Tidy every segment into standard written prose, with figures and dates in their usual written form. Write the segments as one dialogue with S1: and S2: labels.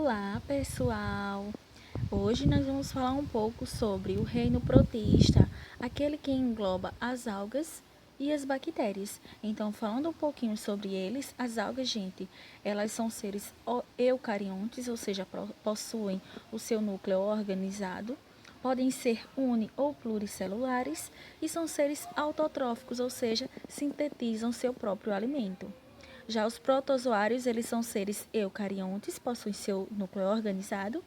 S1: Olá, pessoal! Hoje nós vamos falar um pouco sobre o reino proteísta, aquele que engloba as algas e as bactérias. Então, falando um pouquinho sobre eles, as algas, gente, elas são seres eucariontes, ou seja, possuem o seu núcleo organizado, podem ser uni ou pluricelulares e são seres autotróficos, ou seja, sintetizam seu próprio alimento. Já os protozoários, eles são seres eucariontes, possuem seu núcleo organizado.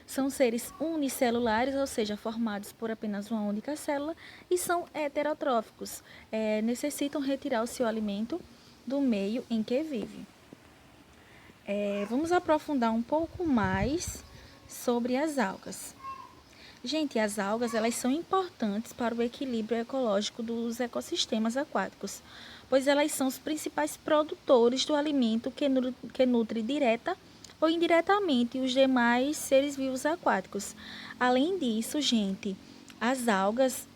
S1: São seres unicelulares, ou seja, formados por apenas uma única célula, e são heterotróficos, necessitam retirar o seu alimento do meio em que vive. Vamos aprofundar um pouco mais sobre as algas. Gente, as algas elas são importantes para o equilíbrio ecológico dos ecossistemas aquáticos, pois elas são os principais produtores do alimento que nutre direta ou indiretamente os demais seres vivos aquáticos. Além disso, gente, as algas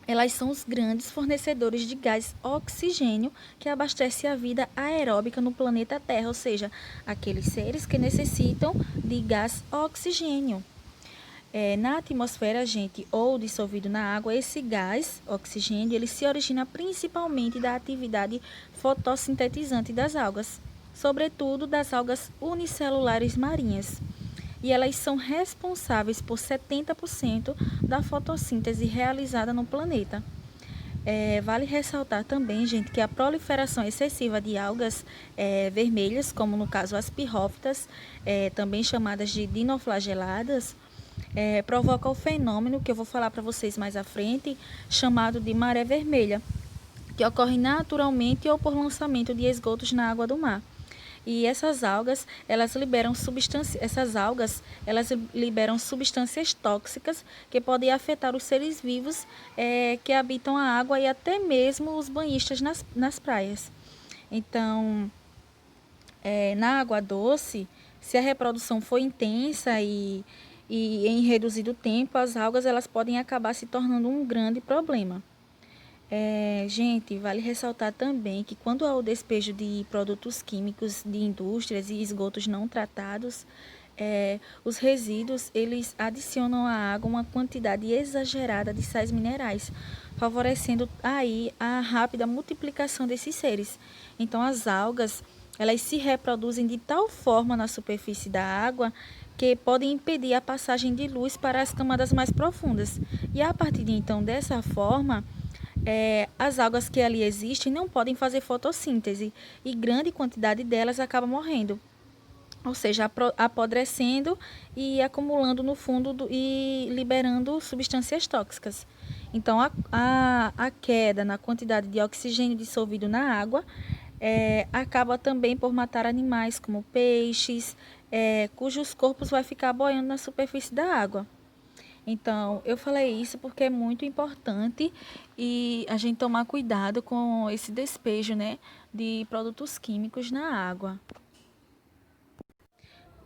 S1: elas são os grandes fornecedores de gás oxigênio que abastece a vida aeróbica no planeta Terra, ou seja, aqueles seres que necessitam de gás oxigênio. Na atmosfera, gente, ou dissolvido na água, esse gás, oxigênio, ele se origina principalmente da atividade fotossintetizante das algas, sobretudo das algas unicelulares marinhas. E elas são responsáveis por 70% da fotossíntese realizada no planeta. Vale ressaltar também, gente, que a proliferação excessiva de algas vermelhas, como no caso as pirrófitas, também chamadas de dinoflageladas, provoca o fenômeno que eu vou falar para vocês mais à frente, chamado de maré vermelha, que ocorre naturalmente ou por lançamento de esgotos na água do mar. E essas algas, elas liberam substâncias tóxicas que podem afetar os seres vivos que habitam a água e até mesmo os banhistas nas praias. Então, na água doce, se a reprodução for intensa e em reduzido tempo, as algas elas podem acabar se tornando um grande problema. Gente, vale ressaltar também que quando há o despejo de produtos químicos de indústrias e esgotos não tratados, os resíduos eles adicionam à água uma quantidade exagerada de sais minerais, favorecendo aí a rápida multiplicação desses seres. Então, as algas elas se reproduzem de tal forma na superfície da água que podem impedir a passagem de luz para as camadas mais profundas. E a partir de então, dessa forma, as algas que ali existem não podem fazer fotossíntese e grande quantidade delas acaba morrendo, ou seja, apodrecendo e acumulando no fundo e liberando substâncias tóxicas. Então, a queda na quantidade de oxigênio dissolvido na água acaba também por matar animais como peixes, cujos corpos vai ficar boiando na superfície da água. Então, eu falei isso porque é muito importante e a gente tomar cuidado com esse despejo, né, de produtos químicos na água.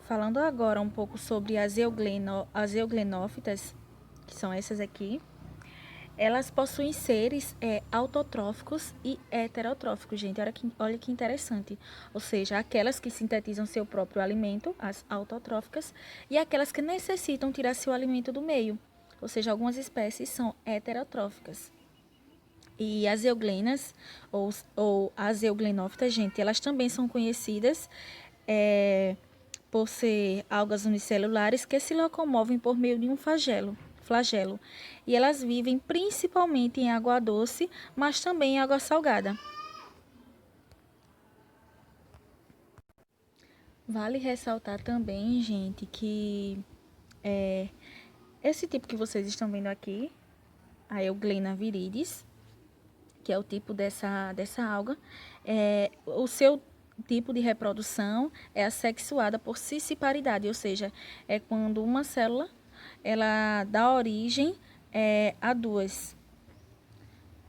S1: Falando agora um pouco sobre as euglenófitas, que são essas aqui, elas possuem seres autotróficos e heterotróficos, gente. Olha que interessante. Ou seja, aquelas que sintetizam seu próprio alimento, as autotróficas, e aquelas que necessitam tirar seu alimento do meio. Ou seja, algumas espécies são heterotróficas. E as euglenas, ou as euglenófitas, gente, elas também são conhecidas por ser algas unicelulares que se locomovem por meio de um flagelo. E elas vivem principalmente em água doce, mas também em água salgada. Vale ressaltar também, gente, que esse tipo que vocês estão vendo aqui, a Euglena viridis, que é o tipo dessa alga, o seu tipo de reprodução é assexuada por cisciparidade, ou seja, é quando uma célula ela dá origem a duas.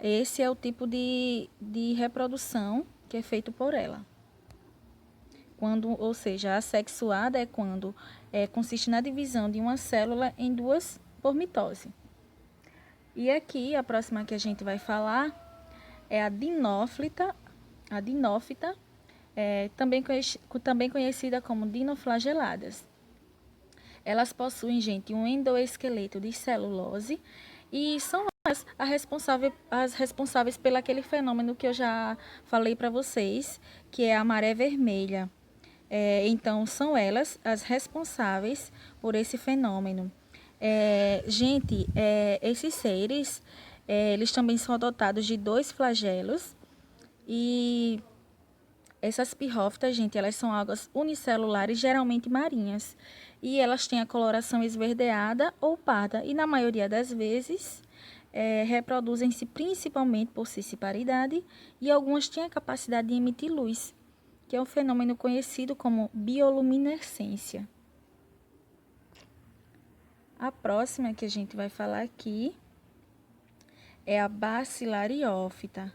S1: Esse é o tipo de reprodução que é feito por ela. Ou seja, a assexuada é quando consiste na divisão de uma célula em duas por mitose. E aqui, a próxima que a gente vai falar é a dinófita, também conhecida como dinoflageladas. Elas possuem, gente, um endoesqueleto de celulose e são as responsáveis pelo aquele fenômeno que eu já falei para vocês, que é a maré vermelha. Então, são elas as responsáveis por esse fenômeno. Gente, esses seres, eles também são dotados de dois flagelos e essas pirrófitas, gente, elas são algas unicelulares, geralmente marinhas, e elas têm a coloração esverdeada ou parda, e na maioria das vezes reproduzem-se principalmente por cisciparidade, e algumas têm a capacidade de emitir luz, que é um fenômeno conhecido como bioluminescência. A próxima que a gente vai falar aqui é a bacilariófita.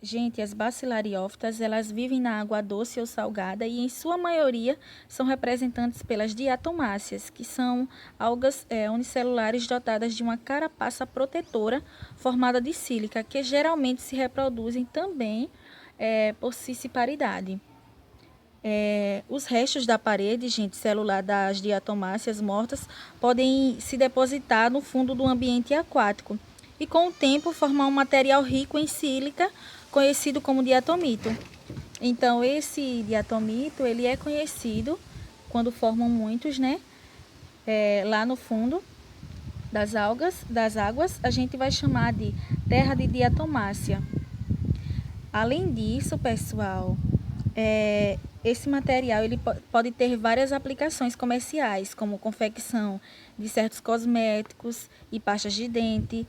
S1: Gente, as bacilariófitas, elas vivem na água doce ou salgada e, em sua maioria, são representantes pelas diatomáceas, que são algas unicelulares dotadas de uma carapaça protetora formada de sílica, que geralmente se reproduzem também por cisciparidade. Os restos da parede, gente, celular das diatomáceas mortas podem se depositar no fundo do ambiente aquático e, com o tempo, formar um material rico em sílica, conhecido como diatomito. Então, esse diatomito, ele é conhecido quando formam muitos, né? Lá no fundo das águas, a gente vai chamar de terra de diatomácea. Além disso, pessoal, esse material ele pode ter várias aplicações comerciais, como confecção de certos cosméticos e pastas de dente,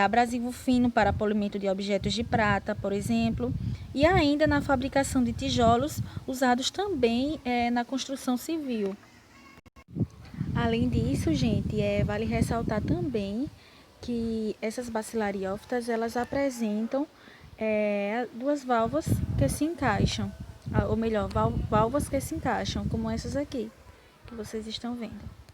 S1: abrasivo fino para polimento de objetos de prata, por exemplo, e ainda na fabricação de tijolos usados também na construção civil. Além disso, gente, vale ressaltar também que essas bacilariófitas elas apresentam duas válvulas que se encaixam, ou melhor, válvulas que se encaixam, como essas aqui, que vocês estão vendo.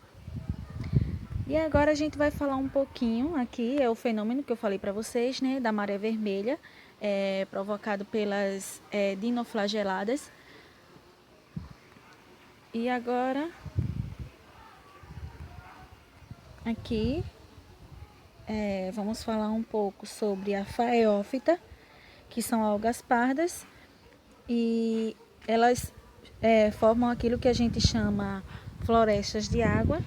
S1: E agora a gente vai falar um pouquinho aqui, é o fenômeno que eu falei para vocês, né, da maré vermelha, provocado pelas dinoflageladas. E agora, aqui, vamos falar um pouco sobre a faeófita, que são algas pardas, e elas formam aquilo que a gente chama florestas de água.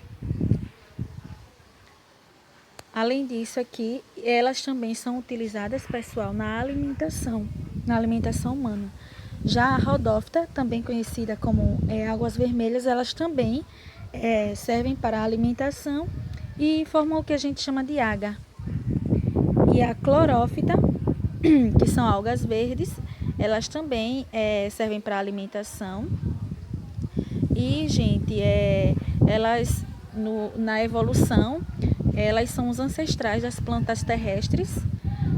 S1: Além disso aqui, elas também são utilizadas, pessoal, na alimentação humana. Já a rodófita, também conhecida como águas vermelhas, elas também servem para a alimentação e formam o que a gente chama de água. E a clorófita, que são algas verdes, elas também servem para alimentação. E, gente, elas na evolução, elas são os ancestrais das plantas terrestres.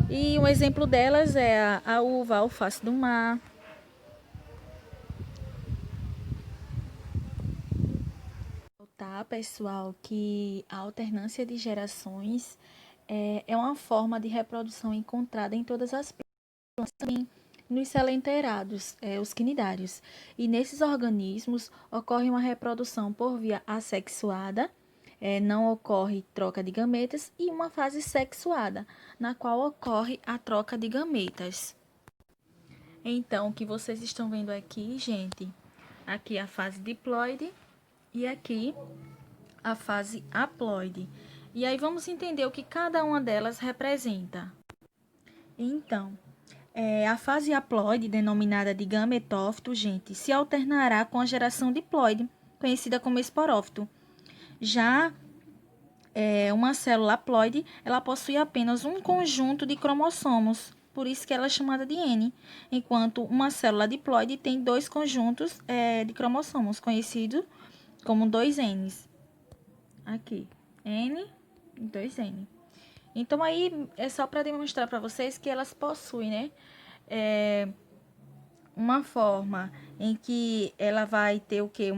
S1: E um exemplo delas é a uva, a alface do mar. Tá, pessoal, que a alternância de gerações é uma forma de reprodução encontrada em todas as plantas, também nos selenteirados, os quinidários. E nesses organismos ocorre uma reprodução por via assexuada, não ocorre troca de gametas, e uma fase sexuada, na qual ocorre a troca de gametas. Então, o que vocês estão vendo aqui, gente, aqui a fase diploide e aqui a fase haploide. E aí vamos entender o que cada uma delas representa. Então, a fase haploide, denominada de gametófito, gente, se alternará com a geração diploide, conhecida como esporófito. Já uma célula haploide, ela possui apenas um conjunto de cromossomos, por isso que ela é chamada de N, enquanto uma célula diploide tem dois conjuntos de cromossomos, conhecido como 2Ns. Aqui, N e 2N. Então, aí é só para demonstrar para vocês que elas possuem, né, uma forma em que ela vai ter o que?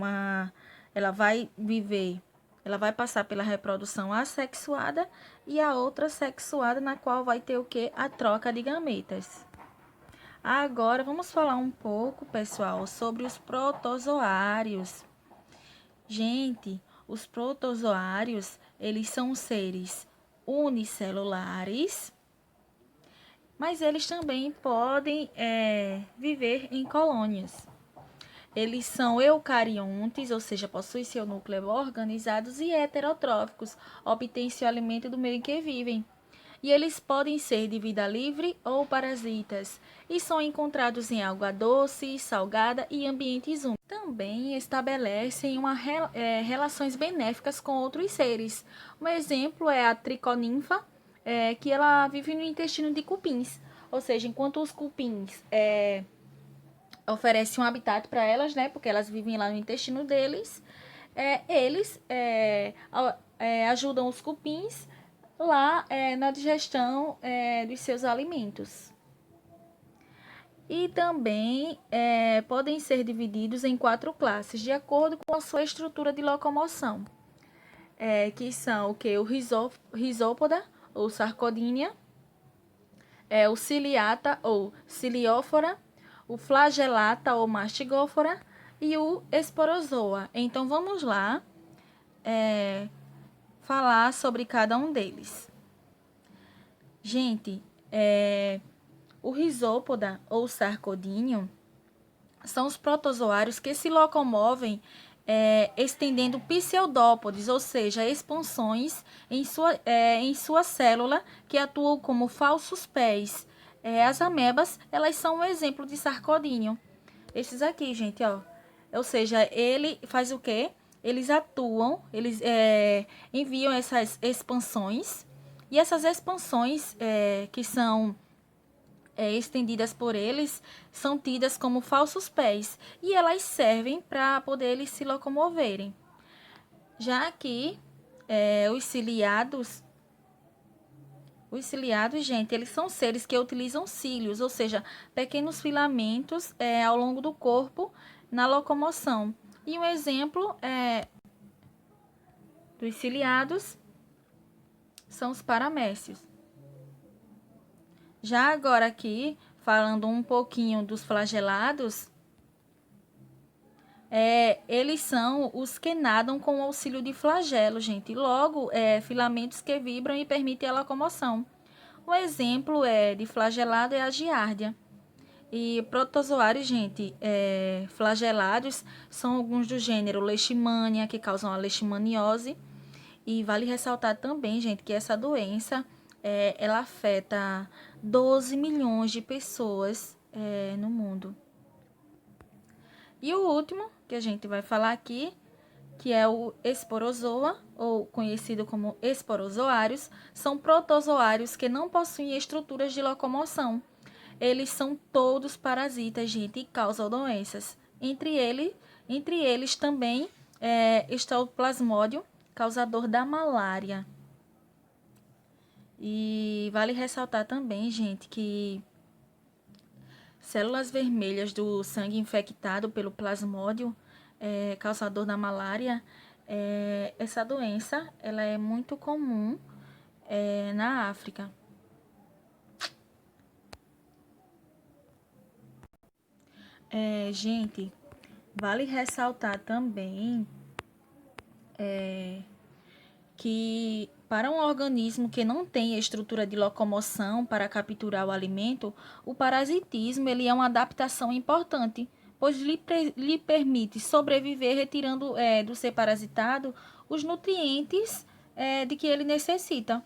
S1: Ela vai viver, ela vai passar pela reprodução assexuada e a outra sexuada, na qual vai ter o que? A troca de gametas. Agora, vamos falar um pouco, pessoal, sobre os protozoários. Gente, os protozoários, eles são seres unicelulares, mas eles também podem viver em colônias. Eles são eucariontes, ou seja, possuem seu núcleo organizados e heterotróficos, obtêm seu alimento do meio em que vivem. E eles podem ser de vida livre ou parasitas, e são encontrados em água doce, salgada e ambientes úmidos. Também estabelecem relações benéficas com outros seres. Um exemplo é a triconinfa, que ela vive no intestino de cupins. Ou seja, enquanto os cupins oferecem um habitat para elas, né? Porque elas vivem lá no intestino deles, eles ajudam os cupins lá na digestão dos seus alimentos. E também podem ser divididos em 4 classes, de acordo com a sua estrutura de locomoção, que são o que? O risópoda, ou sarcodínia, o ciliata, ou ciliófora, o flagelata, ou mastigófora, e o esporozoa. Então, vamos lá falar sobre cada um deles. Gente, o risópoda ou sarcodínio são os protozoários que se locomovem estendendo pseudópodes, ou seja, expansões em sua célula que atuam como falsos pés. As amebas, elas são um exemplo de sarcodínio. Esses aqui, gente, ó. Ou seja, ele faz o quê? Eles atuam, eles enviam essas expansões, e essas expansões que são estendidas por eles são tidas como falsos pés, e elas servem para poder eles se locomoverem. Já aqui, os ciliados, gente, eles são seres que utilizam cílios, ou seja, pequenos filamentos ao longo do corpo na locomoção. E um exemplo dos ciliados são os paramécios. Já agora aqui, falando um pouquinho dos flagelados, eles são os que nadam com o auxílio de flagelo, gente. Logo, filamentos que vibram e permitem a locomoção. Um exemplo de flagelado é a giardia. E protozoários, gente, flagelados são alguns do gênero Leishmania, que causam a leishmaniose. E vale ressaltar também, gente, que essa doença ela afeta 12 milhões de pessoas no mundo. E o último que a gente vai falar aqui, que é o esporozoa, ou conhecido como esporozoários, são protozoários que não possuem estruturas de locomoção. Eles são todos parasitas, gente, e causam doenças. Entre eles também está o plasmódio, causador da malária. E vale ressaltar também, gente, que células vermelhas do sangue infectado pelo plasmódio, causador da malária, essa doença ela é muito comum na África. Gente, vale ressaltar também que para um organismo que não tem estrutura de locomoção para capturar o alimento, o parasitismo ele é uma adaptação importante, pois lhe permite sobreviver retirando do ser parasitado os nutrientes de que ele necessita.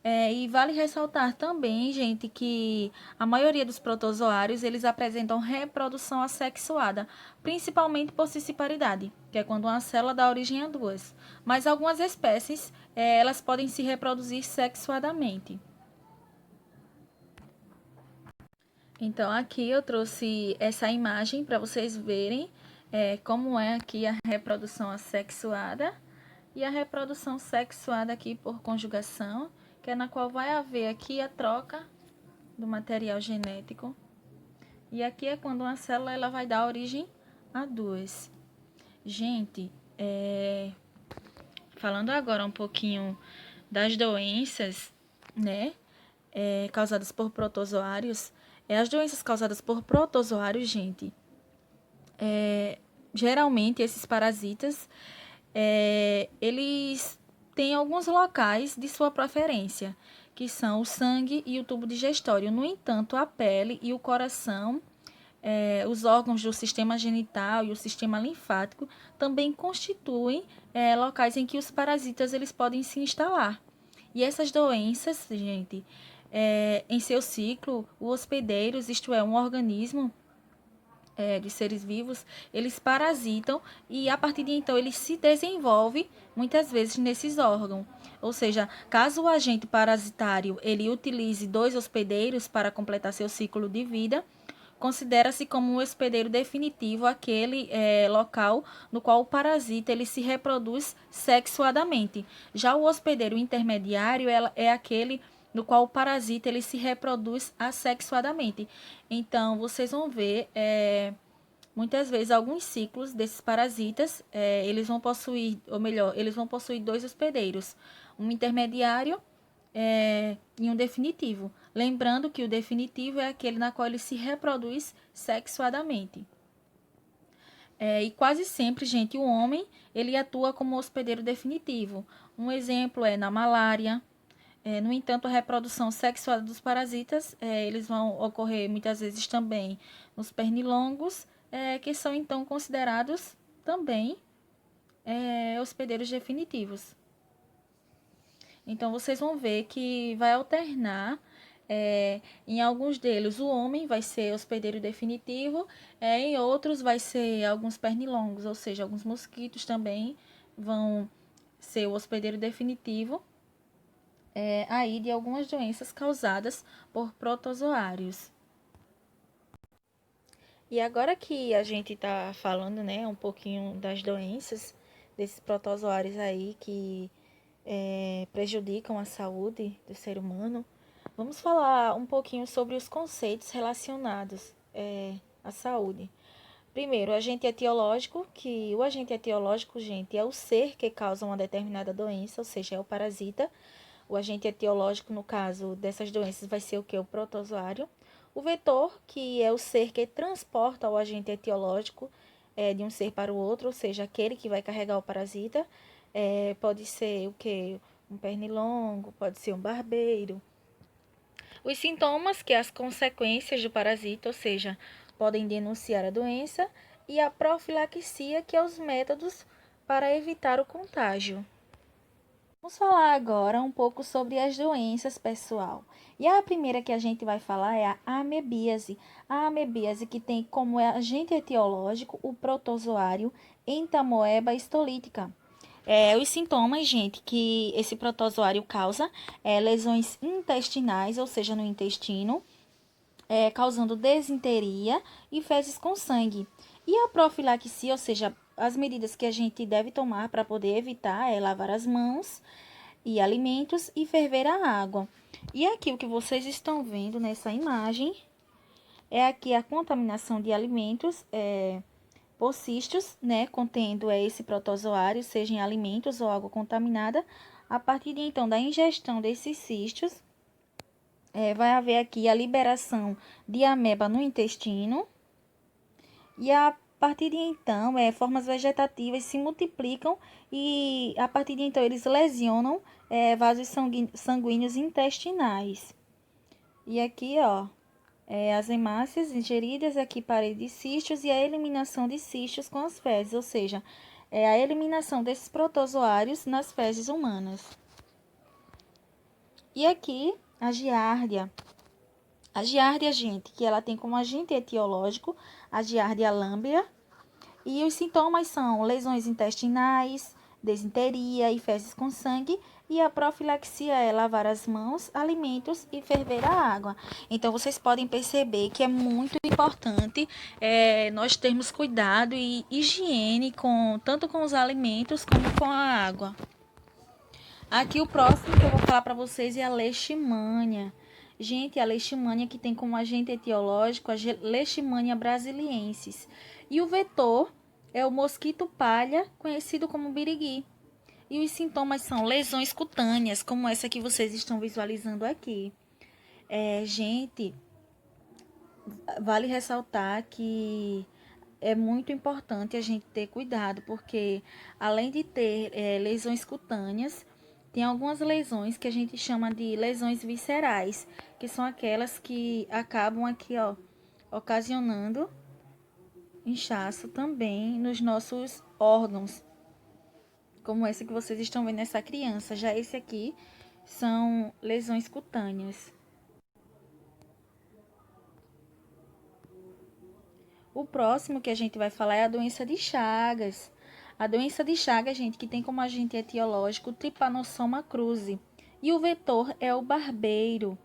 S1: E vale ressaltar também, gente, que a maioria dos protozoários eles apresentam reprodução assexuada, principalmente por cisparidade, que é quando uma célula dá origem a duas. Mas algumas espécies elas podem se reproduzir sexuadamente. Então aqui eu trouxe essa imagem para vocês verem como é aqui a reprodução assexuada e a reprodução sexuada aqui por conjugação, que é na qual vai haver aqui a troca do material genético. E aqui é quando uma célula ela vai dar origem a duas. Gente, falando agora um pouquinho das doenças, né, causadas por protozoários, as doenças causadas por protozoários, gente, geralmente esses parasitas, eles têm alguns locais de sua preferência, que são o sangue e o tubo digestório. No entanto, a pele e o coração, os órgãos do sistema genital e o sistema linfático também constituem locais em que os parasitas eles podem se instalar. E essas doenças, gente, em seu ciclo, os hospedeiros, isto é, um organismo de seres vivos, eles parasitam e a partir de então ele se desenvolve muitas vezes nesses órgãos. Ou seja, caso o agente parasitário ele utilize 2 hospedeiros para completar seu ciclo de vida, considera-se como um hospedeiro definitivo aquele local no qual o parasita ele se reproduz sexuadamente. Já o hospedeiro intermediário é aquele no qual o parasita ele se reproduz assexuadamente. Então, vocês vão ver muitas vezes alguns ciclos desses parasitas, eles vão possuir, ou melhor, eles vão possuir 2 hospedeiros, um intermediário e um definitivo. Lembrando que o definitivo é aquele na qual ele se reproduz sexuadamente. E quase sempre, gente, o homem ele atua como hospedeiro definitivo. Um exemplo é na malária. No entanto, a reprodução sexual dos parasitas, eles vão ocorrer muitas vezes também nos pernilongos, que são então considerados também hospedeiros definitivos. Então, vocês vão ver que vai alternar. Em alguns deles, o homem vai ser hospedeiro definitivo, em outros vai ser alguns pernilongos, ou seja, alguns mosquitos também vão ser o hospedeiro definitivo aí de algumas doenças causadas por protozoários. E agora que a gente está falando, né, um pouquinho das doenças desses protozoários aí que prejudicam a saúde do ser humano, vamos falar um pouquinho sobre os conceitos relacionados à saúde. Primeiro, o agente etiológico, que o agente etiológico, gente, é o ser que causa uma determinada doença, ou seja, é o parasita. O agente etiológico, no caso dessas doenças, vai ser o que? O protozoário. O vetor, que é o ser que transporta o agente etiológico de um ser para o outro, ou seja, aquele que vai carregar o parasita. Pode ser o que? Um pernilongo, pode ser um barbeiro. Os sintomas, que é as consequências do parasita, ou seja, podem denunciar a doença. E a profilaxia, que é os métodos para evitar o contágio. Vamos falar agora um pouco sobre as doenças, pessoal. E a primeira que a gente vai falar é a amebíase. A amebíase que tem como agente etiológico o protozoário Entamoeba histolítica. Os sintomas, gente, que esse protozoário causa lesões intestinais, ou seja, no intestino, causando desinteria e fezes com sangue. E a profilaxia, ou seja, as medidas que a gente deve tomar para poder evitar é lavar as mãos e alimentos e ferver a água. E aqui o que vocês estão vendo nessa imagem é aqui a contaminação de alimentos por cistos, né, contendo esse protozoário, seja em alimentos ou água contaminada. A partir de então da ingestão desses cistos, vai haver aqui a liberação de ameba no intestino e a partir de então, formas vegetativas se multiplicam e a partir de então eles lesionam vasos sanguíneos intestinais. E aqui, ó, as hemácias ingeridas, aqui parede de cistos e a eliminação de cistos com as fezes, ou seja, a eliminação desses protozoários nas fezes humanas. E aqui, a giardia. A giardia, gente, que ela tem como agente etiológico a giardia lamblia. E os sintomas são lesões intestinais, desinteria e fezes com sangue. E a profilaxia é lavar as mãos, alimentos e ferver a água. Então, vocês podem perceber que é muito importante nós termos cuidado e higiene tanto com os alimentos como com a água. Aqui o próximo que eu vou falar para vocês é a leishmania. Gente, a leishmania que tem como agente etiológico a Leishmania brasiliensis. E o vetor é o mosquito palha, conhecido como birigui. E os sintomas são lesões cutâneas, como essa que vocês estão visualizando aqui. Gente, vale ressaltar que é muito importante a gente ter cuidado, porque além de ter lesões cutâneas, tem algumas lesões que a gente chama de lesões viscerais, que são aquelas que acabam aqui, ó, ocasionando inchaço também nos nossos órgãos, como esse que vocês estão vendo nessa criança. Já esse aqui são lesões cutâneas. O próximo que a gente vai falar é a doença de Chagas. A doença de Chagas, gente, que tem como agente etiológico o Trypanosoma cruzi. E o vetor é o barbeiro,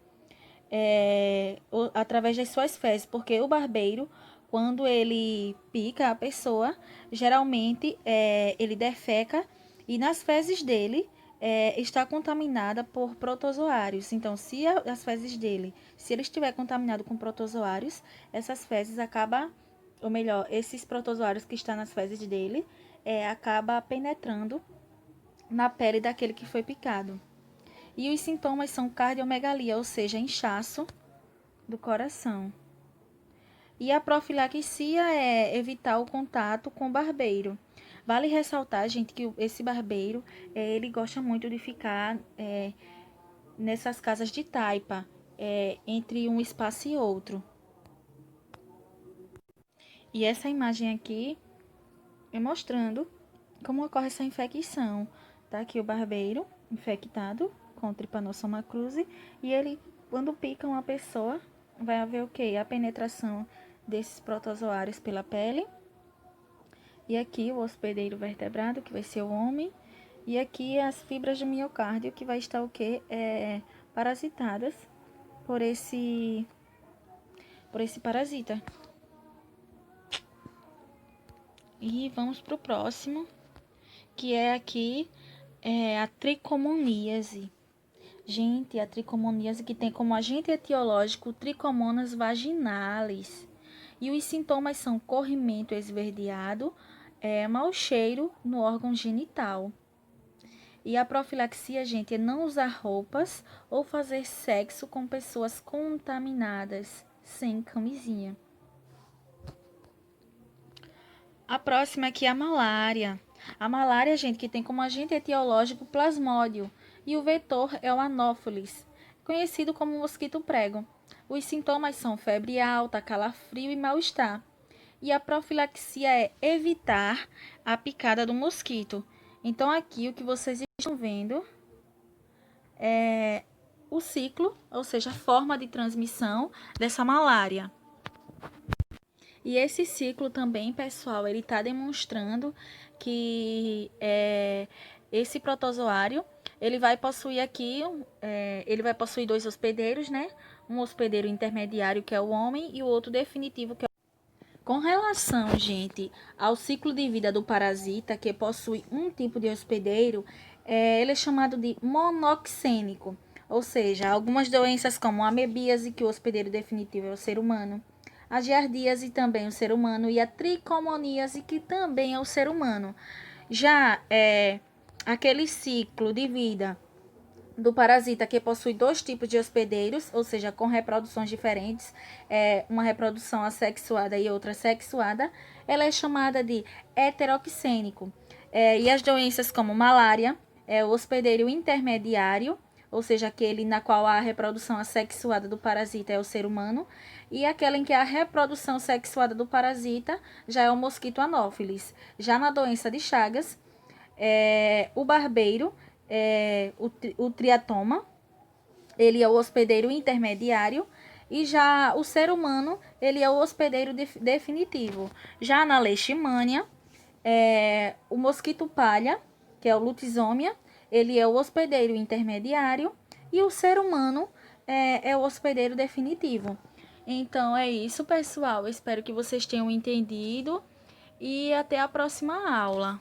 S1: através das suas fezes, porque o barbeiro, quando ele pica a pessoa, geralmente ele defeca e nas fezes dele está contaminada por protozoários. Então, se as fezes dele, se ele estiver contaminado com protozoários, essas fezes acabam, ou melhor, esses protozoários que estão nas fezes dele, acaba penetrando na pele daquele que foi picado. E os sintomas são cardiomegalia, ou seja, inchaço do coração. E a profilaxia é evitar o contato com o barbeiro. Vale ressaltar, gente, que esse barbeiro, ele gosta muito de ficar nessas casas de taipa, entre um espaço e outro. E essa imagem aqui é mostrando como ocorre essa infecção. Tá aqui o barbeiro infectado com Trypanosoma cruzi e ele, quando pica uma pessoa, vai haver o quê? A penetração desses protozoários pela pele. E aqui o hospedeiro vertebrado, que vai ser o homem. E aqui as fibras do miocárdio, que vai estar o quê? Parasitadas por esse parasita. E vamos para o próximo, que é aqui a tricomoníase. Gente, a tricomoníase que tem como agente etiológico Trichomonas vaginalis. E os sintomas são corrimento esverdeado, mau cheiro no órgão genital. E a profilaxia, gente, é não usar roupas ou fazer sexo com pessoas contaminadas sem camisinha. A próxima aqui é a malária. A malária, gente, que tem como agente etiológico plasmódio e o vetor é o anófelis, conhecido como mosquito prego. Os sintomas são febre alta, calafrio e mal-estar. E a profilaxia é evitar a picada do mosquito. Então, aqui o que vocês estão vendo é o ciclo, ou seja, a forma de transmissão dessa malária. E esse ciclo também, pessoal, ele está demonstrando que esse protozoário, ele vai possuir aqui, ele vai possuir dois hospedeiros, né? Um hospedeiro intermediário, que é o homem, e o outro definitivo, que é o... Com relação, gente, ao ciclo de vida do parasita, que possui um tipo de hospedeiro, ele é chamado de monoxênico, ou seja, algumas doenças como a amebíase, que o hospedeiro definitivo é o ser humano, a giardíase também o ser humano e a tricomoníase, que também é o ser humano. Já aquele ciclo de vida do parasita que possui dois tipos de hospedeiros, ou seja, com reproduções diferentes, uma reprodução assexuada e outra sexuada, ela é chamada de heteroxênico. E as doenças como malária, o hospedeiro intermediário, ou seja, aquele na qual a reprodução assexuada do parasita é o ser humano, e aquela em que a reprodução sexuada do parasita já é o mosquito anófelis. Já na doença de Chagas, o barbeiro, o triatoma, ele é o hospedeiro intermediário, e já o ser humano, ele é o hospedeiro definitivo. Já na leishmania, o mosquito palha, que é o lutisomia, ele é o hospedeiro intermediário, e o ser humano é o hospedeiro definitivo. Então é isso, pessoal. Eu espero que vocês tenham entendido e até a próxima aula.